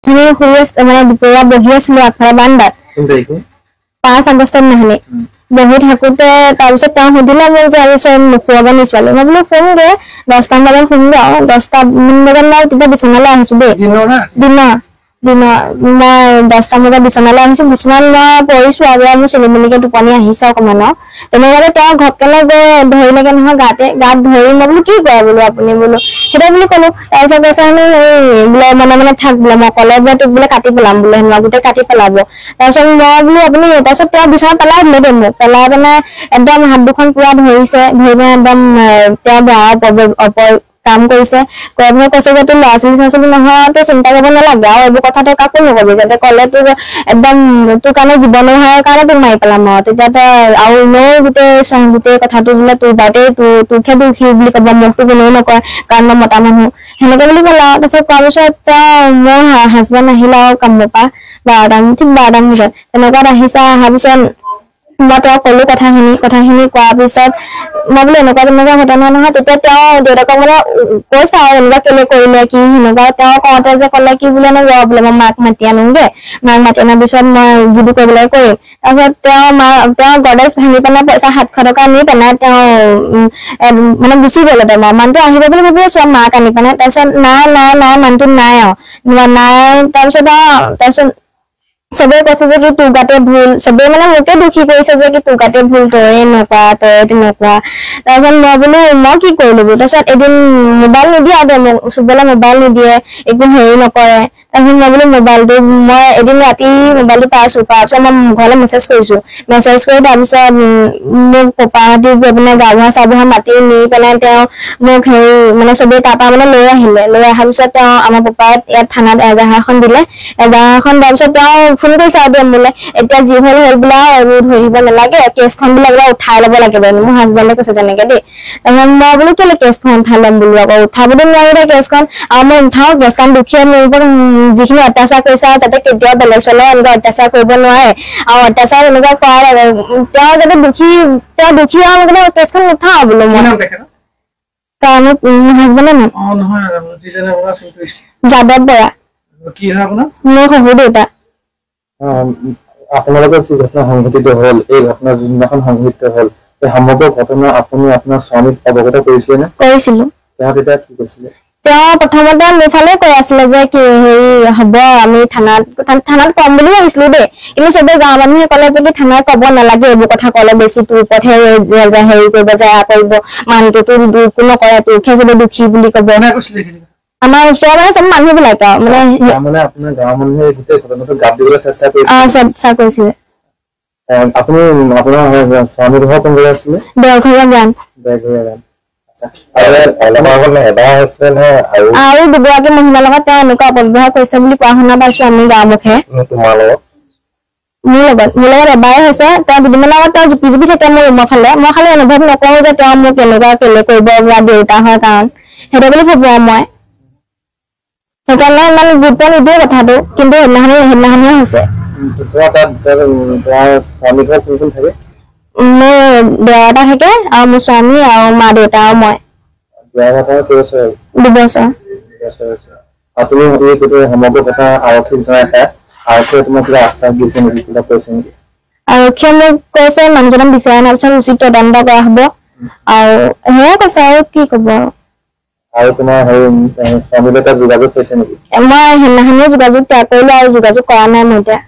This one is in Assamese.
আমি শুই মানে দুপৰীয়া বহি আছিলো আগফালে বান্দাত 5 আগষ্টত নাহিলে বহি থাকোতে তাৰপিছত তেওঁ সুধিলে মোক যে আজি নুশুৱাব নি ছোৱালী মই বোলো শুমগে 10টা বজাত শুমগে 10টা বজাত মই তেতিয়া বিচনালৈ আহিছো দেই মই 10টা বজাত বিচনালৈ আহিছো বিচনাত মই পৰিছো আৰু মোৰ চিলিমিলিকে টোপনি আহিছে অকমান তেনেকুৱাতে তেওঁ ঘপকেনে গৈ ধৰিলেগে নহয় গাত ধৰি মই বোলো কি কৰে বোলো আপুনি বোলো সেইটো বুলি ক'লো তাৰপিছত কৈছে আমি বোলে মানে থাক বোলে মই ক'লে বোলে তোক বোলে কাটি পেলাম বোলে হেনো গোটেই কাটি পেলাব তাৰপিছত মই বোলো আপুনি তাৰপিছত তেওঁ বিচনা পেলাই দিলে দেই মোক পেলাই মানে একদম হাত দুখন পুৰা ধৰিছে ধৰি একদম তেওঁ বেয়া কাম কৰিছে কয়হে কৈছে যে তোৰ ল'ৰা ছোৱালী নহয় তই চিন্তা কৰিব নালাগে আৰু এইবোৰ কথা তই কাকো নকবি যাতে ক'লে তোৰ একদম তোৰ কাৰণে জীৱনৰ হোৱাৰ কাৰণে তোক মাৰি পেলাম তেতিয়া তই আৰু এনেও গোটেই কথাটো বোলে তোৰ বাৰতে তোৰহে দুখী বুলি ক'ব মোকতো কোনেও নকয় কাৰণ মই মতা মানুহ সেনেকে বুলি ক'লা তাৰপিছত কোৱাৰ পিছত মোৰ হাজবেণ্ড আহিলে আৰু কামৰ পৰা 12টা বজাত তেনেকুৱাত আহিছে অহাৰ পিছত মই তেওঁক ক'লো কথাখিনি কোৱাৰ পিছত মই বোলো এনেকুৱা ঘটনা নহয় তেতিয়া তেওঁ দেউতাকক মানে কৈছে আৰু এনেকুৱা কেলে কৰিলে কি সেনেকুৱা তেওঁ কওঁতে যে ক'লে কি বোলে ৰ বোলে মই মাক মাতি আনোগে মাক মাতি অনাৰ পিছত মই যিটো কৰিবলৈ কৰিম তাৰপিছত তেওঁ গডেজ ভাঙি পেলাই পইচা 700 টকা নি পেলাই তেওঁ মানে গুচি গ'লে তেওঁ মানুহটো আহিব বুলি ভাবি আছো মাক আনি পেলাই তাৰপিছত নাই মানুহটো নাই তাৰপিছত সবে কৈছে যে কি তোৰ গাতে ভুল সবে মানে মোকে দুখী কৰিছে যে কি তোৰ গাতে ভুল তই নকৰা তেনেকুৱা তাৰপিছত মই বোলো মই কি কৰিলো তাৰপিছত এদিন মোবাইল নিদিয়ে আৰু মোক চুবলৈ মোবাইল নিদিয়ে একো হেৰি নকৰে তাৰপিছত মই বোলো মোবাইলটো মই এদিন ৰাতি মোবাইলটো পাইছো তাৰপিছত মই ঘৰলৈ মেছেজ কৰি তাৰপিছত মোক পাপাহঁতি গৈ পিনে গাঁওবুঢ়া চাবুঢ়া মাতি নি পেলাই তেওঁ মোক হেৰি মানে চবেই তাৰপৰা মানে লৈ অহাৰ পিছত তেওঁ আমাৰ পাপাই ইয়াত থানাত এজাহাৰ এখন দিলে এজাহাৰখন দিয়াৰ পিছত তেওঁ ফোন কৰিছে আৰু বোলে এতিয়া যি হ'ল বোলে এইবোৰ ধৰিব নালাগে কেছখন বোলে উঠাই ল'ব লাগে বোলে মোৰ হাজবেণ্ডে কৈছে তেনেকে দেই তাৰপিছত মই বোলো কেলে কেছখন উঠাই ল'ম বোলো আকৌ উঠাবতো নোৱাৰিলে কেছখন আৰু মই উঠাও কেছখন দুখীয়া মোৰ ওপৰত যিখিনি অত্যাচাৰ কৰিছে আৰু যাতে কেতিয়াও বেলেগ ছোৱালীয়ে এনেকুৱা অত্যাচাৰ কৰিব নোৱাৰে আৰু অত্যাচাৰ এনেকুৱা কৰাৰ তেওঁ যাতে দুখী আৰু মানে কেছখন উঠাও বোলো মই কাৰণ হাজবেণ্ডে যাদৱ বৰা মোৰ শহুৰ দেউতা আপোনালোকৰ যি ঘটনা সংঘটিত হ'ল এই ঘটনা যোনদিনাখন সংঘটিত হ'ল এই সমগ্ৰ ঘটনা আপুনি আপোনাৰ স্বামীক অৱগত কৰিছিলে নে কৰিছিলো তেওঁ তেতিয়া কি কৈছিলে তেওঁ প্ৰথমতে মোৰ ফালে কৈ আছিলে যে কি হেৰি হ'ব আমি থানাত কম বুলি আহিছিলো দেই কিন্তু চবে গাঁৱৰ মানুহে ক'লে যে কি থানাত ক'ব নালাগে এইবোৰ কথা ক'লে বেছি তোৰ ওপৰতহে হেৰি কৰিব যায় কৰিব মানুহটো দুখ নকৰে তোৰহে যদি দুখী বুলি ক'ব আমাৰ ওচৰৰ মানে চব মানুহবিলাক মানে আপোনাৰ গাঁৱৰ মানুহে গোটেই ঘটনাটো গাপ দিবলৈ চেষ্টা কৰিছিলে আপুনি আপোনাৰ স্বামীৰ ঘৰ কোন জেগা আছিলে দেওঘৰীয়া গান আৰু দুগৰাকী মহিলাৰ লগত তেওঁ এনেকুৱা অপব্যৱহাৰ কৰিছে বুলি কোৱা শুনা পাইছো আমি গাঁৱৰ মুখে মোৰ লগত এবাৰ হৈছে তেওঁ দুদিনমানৰ আগত তেওঁ জুপি থাকে মোৰ ৰুমৰ ফালে মই খালি অনুভৱ নকৰো যে তেওঁ মোক কেনেকুৱা কেলে কৰিব বা দেউতা হয় কাৰণ সেইটো বুলি ভাবো মই সেইকাৰণে ইমান গুৰুত্ব নিদিয়ে কথাটো কিন্তু সেইদিনাখনিয়ে হৈছে মোৰ দেউতা থাকে আৰু মোৰ স্বামী আৰু মা দেউতা আৰু মই 2 বছৰ আপুনি সমগ্ৰ কথা আৰক্ষীক জনাইছে আৰক্ষীয়ে তোমাক কিবা আশ্বাস দিছে নেকি কিবা কৈছে নেকি আৰক্ষীয়ে মোক কৈছে মানুহজনক বিচাৰি অনাৰ পিছত উচিত তদন্ত কৰা হ'ব আৰু সেয়াই কৈছে আৰু কি ক'ব আৰু তোমাৰ স্বামীৰ লগত যোগাযোগ হৈছে নেকি মই সেইদিনাখনিয়ে যোগাযোগ ত্যাগ কৰিলো আৰু যোগাযোগ কৰা নাই মই এতিয়া